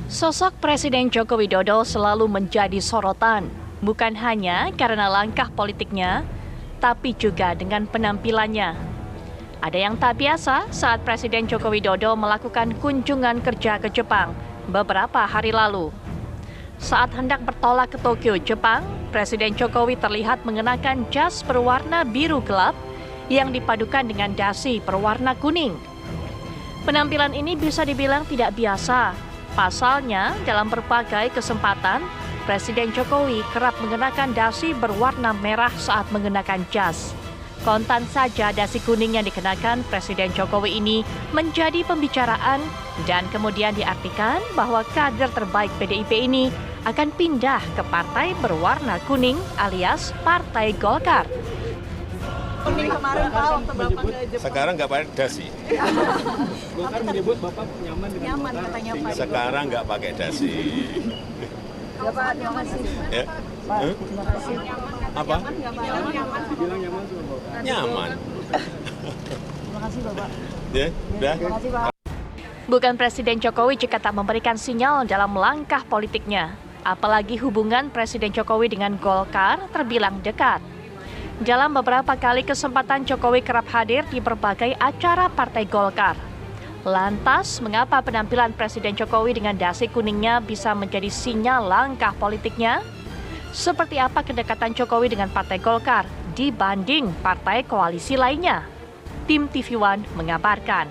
Sosok Presiden Joko Widodo selalu menjadi sorotan, bukan hanya karena langkah politiknya, tapi juga dengan penampilannya. Ada yang tak biasa saat Presiden Joko Widodo melakukan kunjungan kerja ke Jepang beberapa hari lalu. Saat hendak bertolak ke Tokyo, Jepang, Presiden Jokowi terlihat mengenakan jas berwarna biru gelap yang dipadukan dengan dasi berwarna kuning. Penampilan ini bisa dibilang tidak biasa. Pasalnya, dalam berbagai kesempatan, Presiden Jokowi kerap mengenakan dasi berwarna merah saat mengenakan jas. Kontan saja dasi kuning yang dikenakan Presiden Jokowi ini menjadi pembicaraan dan kemudian diartikan bahwa kader terbaik PDIP ini akan pindah ke partai berwarna kuning alias Partai Golkar. Kuning kemarin Pak, waktu Bapak ke Jepang. Sekarang nggak pakai dasi. Golkar menyebut Bapak nyaman dengan nyaman katanya Pak. Sekarang nggak pakai dasi. Ya Pak, terima kasih. Ya? Pak, terima kasih. Apa? dibilang nyaman sama Bapak. Nyaman. Terima kasih Bapak. Ya, udah. Terima kasih Pak. Bukan Presiden Jokowi jika tak memberikan sinyal dalam langkah politiknya. Apalagi hubungan Presiden Jokowi dengan Golkar terbilang dekat. Dalam beberapa kali kesempatan Jokowi kerap hadir di berbagai acara Partai Golkar. Lantas, mengapa penampilan Presiden Jokowi dengan dasi kuningnya bisa menjadi sinyal langkah politiknya? Seperti apa kedekatan Jokowi dengan Partai Golkar dibanding partai koalisi lainnya? Tim TV One mengabarkan.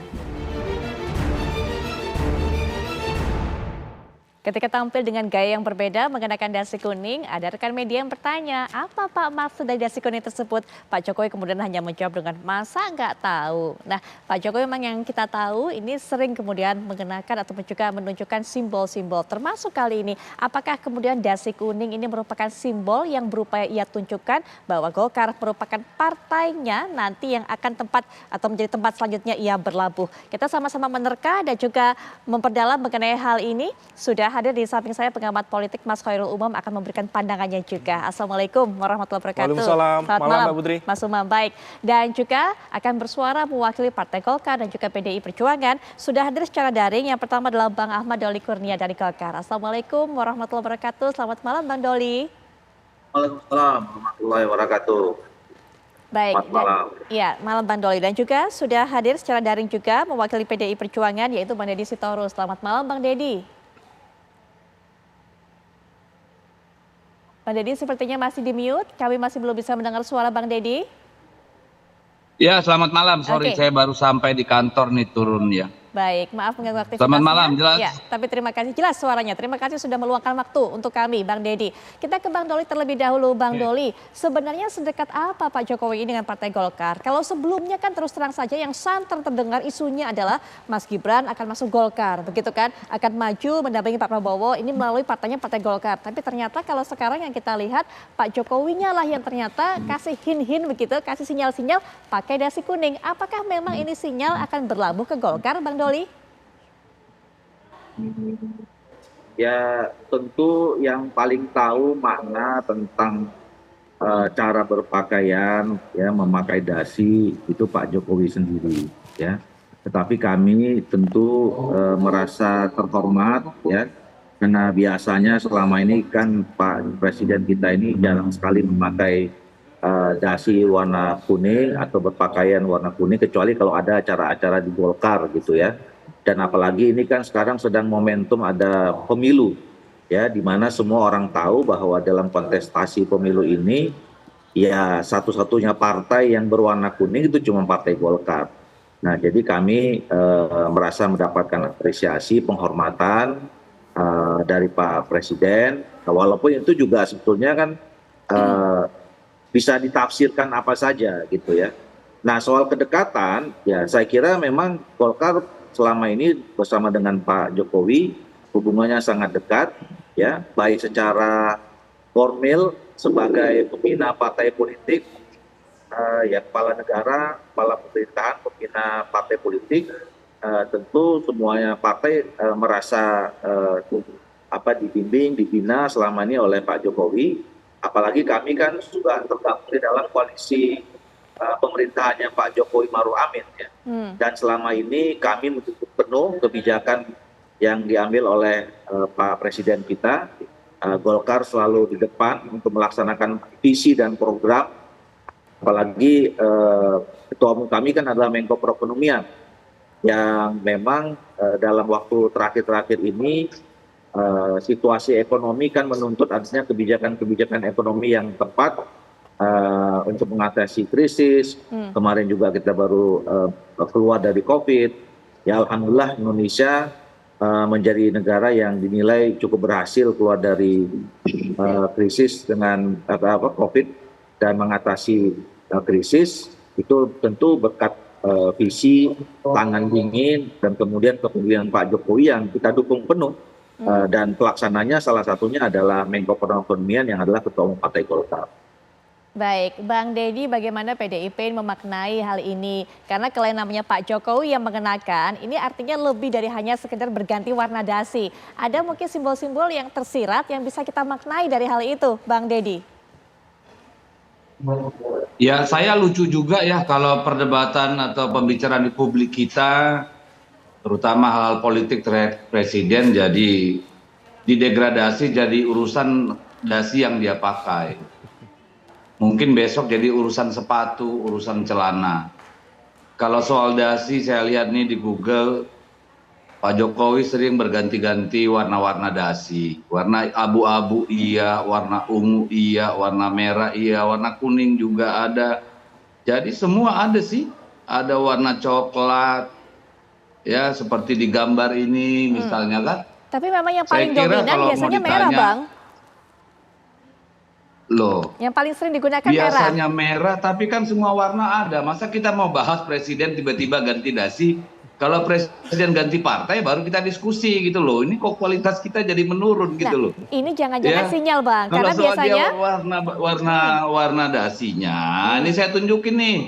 Ketika tampil dengan gaya yang berbeda mengenakan dasi kuning, ada rekan media yang bertanya, apa Pak maksud dari dasi kuning tersebut? Pak Jokowi kemudian hanya menjawab dengan masa nggak tahu. Nah, Pak Jokowi memang yang kita tahu ini sering kemudian mengenakan atau juga menunjukkan simbol-simbol. Termasuk kali ini, apakah kemudian dasi kuning ini merupakan simbol yang berupaya ia tunjukkan bahwa Golkar merupakan partainya nanti yang akan tempat atau menjadi tempat selanjutnya ia berlabuh. Kita sama-sama menerka dan juga memperdalam mengenai hal ini. Sudah hadir di samping saya pengamat politik Mas Khairul Umam akan memberikan pandangannya juga. Assalamualaikum warahmatullahi wabarakatuh. Waalaikumsalam. Selamat Malam, Mbak Putri. Mas Umam, baik. Dan juga akan bersuara mewakili Partai Golkar dan juga PDI Perjuangan. Sudah hadir secara daring. Yang pertama adalah Bang Ahmad Doli Kurnia dari Golkar. Assalamualaikum warahmatullahi wabarakatuh. Selamat malam Bang Doli. Waalaikumsalam warahmatullahi wabarakatuh. Baik. Selamat malam. Iya, malam Bang Doli. Dan juga sudah hadir secara daring juga mewakili PDI Perjuangan yaitu Bang Deddy Sitorus. Selamat malam Bang Deddy. Bang Deddy sepertinya masih di mute, kami masih belum bisa mendengar suara Bang Deddy. Ya, selamat malam. Sorry, Oke. saya baru sampai di kantor nih turun ya. Baik, maaf mengganggu aktivitasnya. Selamat malam, jelas? Ya, tapi terima kasih, jelas suaranya. Terima kasih sudah meluangkan waktu untuk kami, Bang Deddy. Kita ke Bang Doli terlebih dahulu, Bang Doli. Sebenarnya sedekat apa Pak Jokowi ini dengan Partai Golkar? Kalau sebelumnya kan terus terang saja yang santer terdengar isunya adalah Mas Gibran akan masuk Golkar, begitu kan? Akan maju mendampingi Pak Prabowo, ini melalui partainya Partai Golkar. Tapi ternyata kalau sekarang yang kita lihat, Pak Jokowinya lah yang ternyata kasih hin-hin begitu, kasih sinyal-sinyal pakai dasi kuning. Apakah memang ini sinyal akan berlabuh ke Golkar, Bang Doli? Ya tentu yang paling tahu makna tentang cara berpakaian, ya memakai dasi itu Pak Jokowi sendiri, ya. Tetapi kami tentu merasa terhormat, ya, karena biasanya selama ini kan Pak Presiden kita ini jarang sekali memakai dasi warna kuning atau berpakaian warna kuning kecuali kalau ada acara-acara di Golkar gitu ya. Dan apalagi ini kan sekarang sedang momentum ada pemilu, ya, di mana semua orang tahu bahwa dalam kontestasi pemilu ini, ya satu-satunya partai yang berwarna kuning itu cuma Partai Golkar. Nah, jadi kami merasa mendapatkan apresiasi, penghormatan dari Pak Presiden, walaupun itu juga sebetulnya kan bisa ditafsirkan apa saja gitu ya. Nah, soal kedekatan, ya saya kira memang Golkar selama ini bersama dengan Pak Jokowi hubungannya sangat dekat, ya, baik secara formil sebagai pembina partai politik, ya kepala negara, kepala pemerintahan, pembina partai politik, tentu semuanya partai merasa dibimbing, dibina selama ini oleh Pak Jokowi. Apalagi kami kan juga tergabung di dalam koalisi pemerintahannya Pak Jokowi Maruf Amin, ya. Dan selama ini kami mendukung penuh kebijakan yang diambil oleh Pak Presiden kita. Golkar selalu di depan untuk melaksanakan visi dan program, apalagi ketua umum kami kan adalah Menko Perekonomian yang memang dalam waktu terakhir-terakhir ini situasi ekonomi kan menuntut adanya kebijakan-kebijakan ekonomi yang tepat untuk mengatasi krisis. Kemarin juga kita baru keluar dari COVID. Ya alhamdulillah Indonesia menjadi negara yang dinilai cukup berhasil keluar dari krisis dengan COVID dan mengatasi krisis itu tentu berkat visi tangan dingin dan kemudian kepemimpinan Pak Jokowi yang kita dukung penuh dan pelaksananya salah satunya adalah Menko Perekonomian yang adalah Ketua Umum Partai Golkar. Baik, Bang Deddy, bagaimana PDIP memaknai hal ini? Karena kalau namanya Pak Jokowi yang mengenakan, ini artinya lebih dari hanya sekedar berganti warna dasi. Ada mungkin simbol-simbol yang tersirat yang bisa kita maknai dari hal itu, Bang Deddy? Ya, saya lucu juga ya kalau perdebatan atau pembicaraan di publik kita, terutama hal politik terhadap presiden, jadi didegradasi jadi urusan dasi yang dia pakai. Mungkin besok jadi urusan sepatu, urusan celana. Kalau soal dasi saya lihat nih di Google, Pak Jokowi sering berganti-ganti warna-warna dasi. Warna abu-abu iya, warna ungu iya, warna merah iya, warna kuning juga ada. Jadi semua ada sih. Ada warna coklat, ya seperti di gambar ini misalnya kan. Tapi memang yang paling Saya kira dominan kalau biasanya mau merah, ditanya, Bang. Loh, Yang paling sering digunakan merah. biasanya merah, tapi kan semua warna ada. Masa kita mau bahas presiden tiba-tiba ganti dasi? Kalau presiden ganti partai baru kita diskusi gitu loh. Ini kok kualitas kita jadi menurun gitu loh. Ini jangan-jangan Ya. sinyal, Bang. Kalau Karena soal biasanya dia warna dasinya, ini saya tunjukin nih.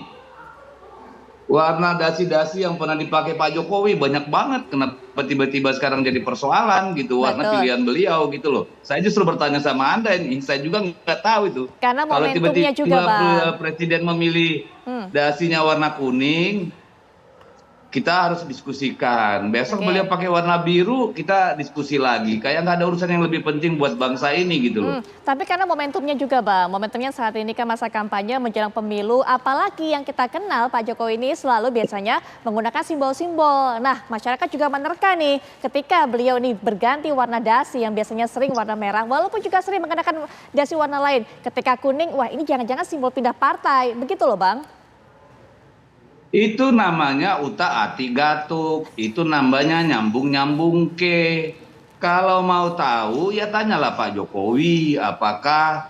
Warna dasi-dasi yang pernah dipakai Pak Jokowi banyak banget. Kenapa tiba-tiba sekarang jadi persoalan gitu, warna Betul. pilihan beliau gitu loh. Saya justru bertanya sama Anda ini, saya juga nggak tahu itu. Karena Kalau momentumnya tiba-tiba juga, Bang. presiden memilih dasinya warna kuning, kita harus diskusikan. Besok Oke. beliau pakai warna biru, kita diskusi lagi. Kayak nggak ada urusan yang lebih penting buat bangsa ini gitu loh. Tapi karena momentumnya juga, Bang. Momentumnya saat ini kan masa kampanye menjelang pemilu. Apalagi yang kita kenal Pak Jokowi ini selalu biasanya menggunakan simbol-simbol. Nah, masyarakat juga menerka nih ketika beliau ini berganti warna dasi yang biasanya sering warna merah. Walaupun juga sering mengenakan dasi warna lain. Ketika kuning, wah ini jangan-jangan simbol pindah partai. Begitu loh, Bang. Itu namanya uta ati gatuk, itu namanya nyambung-nyambung ke. Kalau mau tahu ya tanyalah Pak Jokowi apakah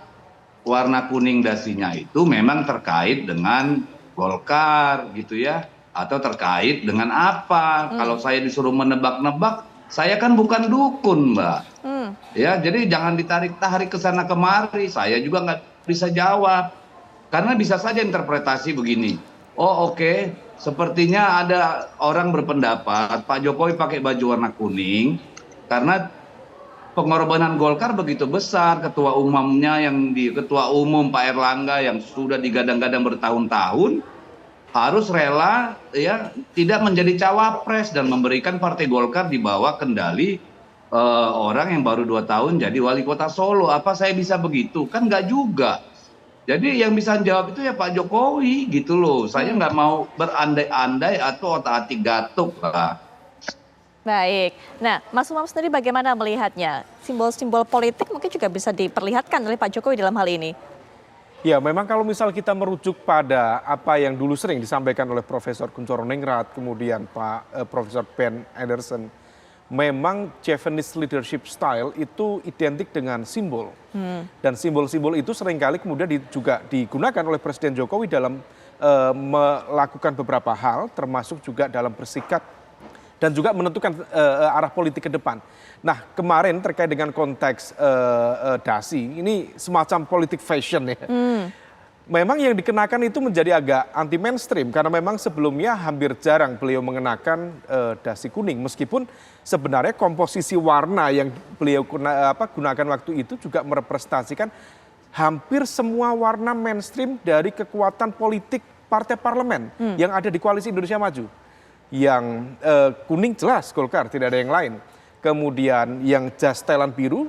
warna kuning dasinya itu memang terkait dengan Golkar gitu ya, atau terkait dengan apa. Kalau saya disuruh menebak-nebak, saya kan bukan dukun, Mbak. Ya, jadi jangan ditarik-tarik ke sana kemari. Saya juga nggak bisa jawab. Karena bisa saja interpretasi begini. Oh oke, sepertinya ada orang berpendapat Pak Jokowi pakai baju warna kuning karena pengorbanan Golkar begitu besar, ketua umumnya ketua umum Pak Erlangga yang sudah digadang-gadang bertahun-tahun harus rela ya tidak menjadi cawapres dan memberikan Partai Golkar di bawah kendali orang yang baru 2 tahun jadi wali kota Solo. Apa saya bisa begitu? Kan nggak juga. Jadi yang bisa jawab itu ya Pak Jokowi gitu loh. Saya nggak mau berandai-andai atau otak-atik gatuk lah. Baik. Nah, Mas Umam sendiri bagaimana melihatnya? Simbol-simbol politik mungkin juga bisa diperlihatkan oleh Pak Jokowi dalam hal ini. Ya, memang kalau misal kita merujuk pada apa yang dulu sering disampaikan oleh Profesor Kuncoro Ningrat, kemudian Profesor Ben Anderson, memang Japanese leadership style itu identik dengan simbol. Dan simbol-simbol itu seringkali kemudian juga digunakan oleh Presiden Jokowi dalam melakukan beberapa hal, termasuk juga dalam bersikap dan juga menentukan arah politik ke depan. Nah, kemarin terkait dengan konteks dasi, ini semacam politik fashion ya. Memang yang dikenakan itu menjadi agak anti mainstream karena memang sebelumnya hampir jarang beliau mengenakan dasi kuning, meskipun sebenarnya komposisi warna yang beliau gunakan waktu itu juga merepresentasikan hampir semua warna mainstream dari kekuatan politik partai parlemen yang ada di Koalisi Indonesia Maju. Yang kuning jelas Golkar, tidak ada yang lain. kemudian yang jas setelan biru,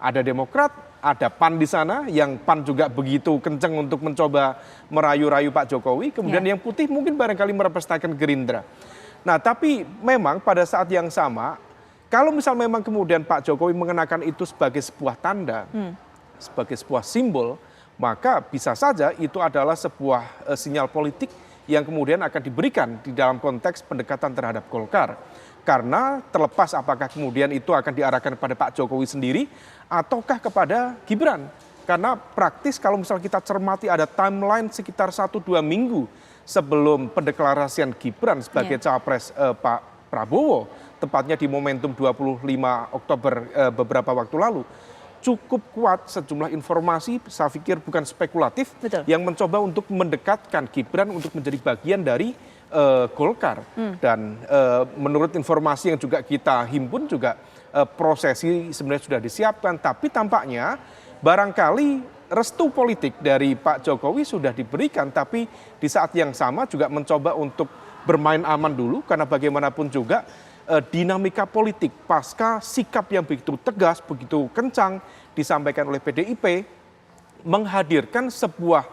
ada Demokrat, ada PAN di sana, yang PAN juga begitu kenceng untuk mencoba merayu-rayu Pak Jokowi, kemudian yang putih mungkin barangkali merepresentasikan Gerindra. Nah, tapi memang pada saat yang sama, kalau misal memang kemudian Pak Jokowi mengenakan itu sebagai sebuah tanda, sebagai sebuah simbol, maka bisa saja itu adalah sebuah sinyal politik yang kemudian akan diberikan di dalam konteks pendekatan terhadap Golkar. Karena terlepas apakah kemudian itu akan diarahkan kepada Pak Jokowi sendiri ataukah kepada Gibran. Karena praktis kalau misal kita cermati ada timeline sekitar 1-2 minggu sebelum pendeklarasian Gibran sebagai cawapres Pak Prabowo, tepatnya di momentum 25 Oktober beberapa waktu lalu. Cukup kuat sejumlah informasi, saya pikir bukan spekulatif, yang mencoba untuk mendekatkan Gibran untuk menjadi bagian dari Golkar. Dan menurut informasi yang juga kita himpun juga prosesi sebenarnya sudah disiapkan, tapi tampaknya barangkali restu politik dari Pak Jokowi sudah diberikan, tapi di saat yang sama juga mencoba untuk bermain aman dulu, karena bagaimanapun juga dinamika politik pasca sikap yang begitu tegas, begitu kencang disampaikan oleh PDIP menghadirkan sebuah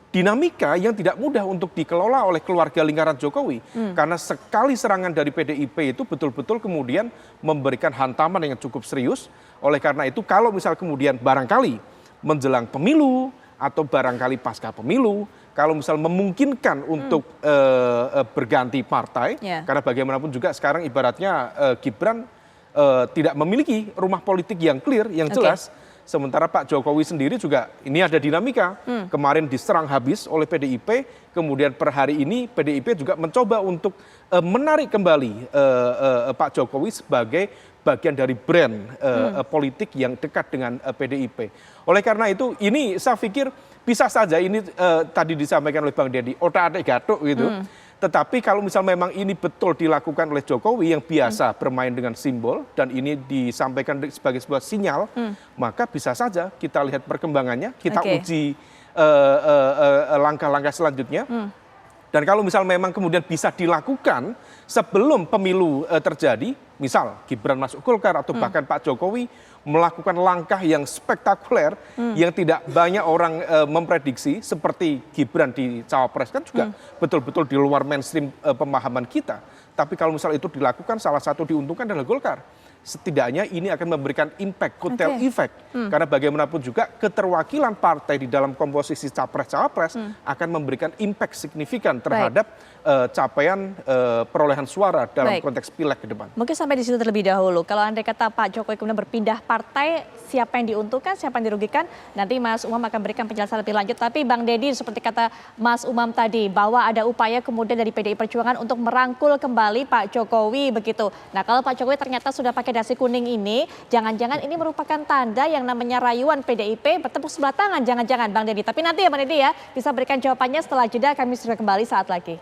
dinamika yang tidak mudah untuk dikelola oleh keluarga lingkaran Jokowi. Karena sekali serangan dari PDIP itu betul-betul kemudian memberikan hantaman yang cukup serius. Oleh karena itu kalau misal kemudian barangkali menjelang pemilu atau barangkali pasca pemilu, kalau misal memungkinkan untuk berganti partai, karena bagaimanapun juga sekarang ibaratnya Gibran tidak memiliki rumah politik yang clear, yang jelas. Sementara Pak Jokowi sendiri juga ini ada dinamika. Kemarin diserang habis oleh PDIP, kemudian per hari ini PDIP juga mencoba untuk menarik kembali Pak Jokowi sebagai bagian dari brand politik yang dekat dengan PDIP. Oleh karena itu ini saya pikir bisa saja ini tadi disampaikan oleh Bang Deddy, otak-atik gatuk gitu. Tetapi kalau misal memang ini betul dilakukan oleh Jokowi yang biasa bermain dengan simbol dan ini disampaikan sebagai sebuah sinyal, maka bisa saja kita lihat perkembangannya, kita uji langkah-langkah selanjutnya. Dan kalau misal memang kemudian bisa dilakukan sebelum pemilu terjadi, misal Gibran masuk Golkar atau bahkan Pak Jokowi melakukan langkah yang spektakuler yang tidak banyak orang memprediksi seperti Gibran di cawapres kan juga betul-betul di luar mainstream pemahaman kita. Tapi kalau misal itu dilakukan, salah satu diuntungkan adalah Golkar. Setidaknya ini akan memberikan impact, kotel effect. Karena bagaimanapun juga keterwakilan partai di dalam komposisi capres-cawapres akan memberikan impact signifikan terhadap capaian perolehan suara dalam konteks pileg ke depan. Mungkin sampai di situ terlebih dahulu. Kalau andai kata Pak Jokowi kemudian berpindah partai, siapa yang diuntungkan, siapa yang dirugikan, nanti Mas Umam akan berikan penjelasan lebih lanjut. Tapi Bang Deddy, seperti kata Mas Umam tadi, bahwa ada upaya kemudian dari PDI Perjuangan untuk merangkul kembali Pak Jokowi begitu. Nah, kalau Pak Jokowi ternyata sudah pakai dasi kuning ini, jangan-jangan ini merupakan tanda yang namanya rayuan PDIP bertepuk sebelah tangan, jangan-jangan Bang Deddy. Tapi nanti ya Bang Deddy ya, bisa berikan jawabannya setelah jeda, kami sudah kembali saat lagi.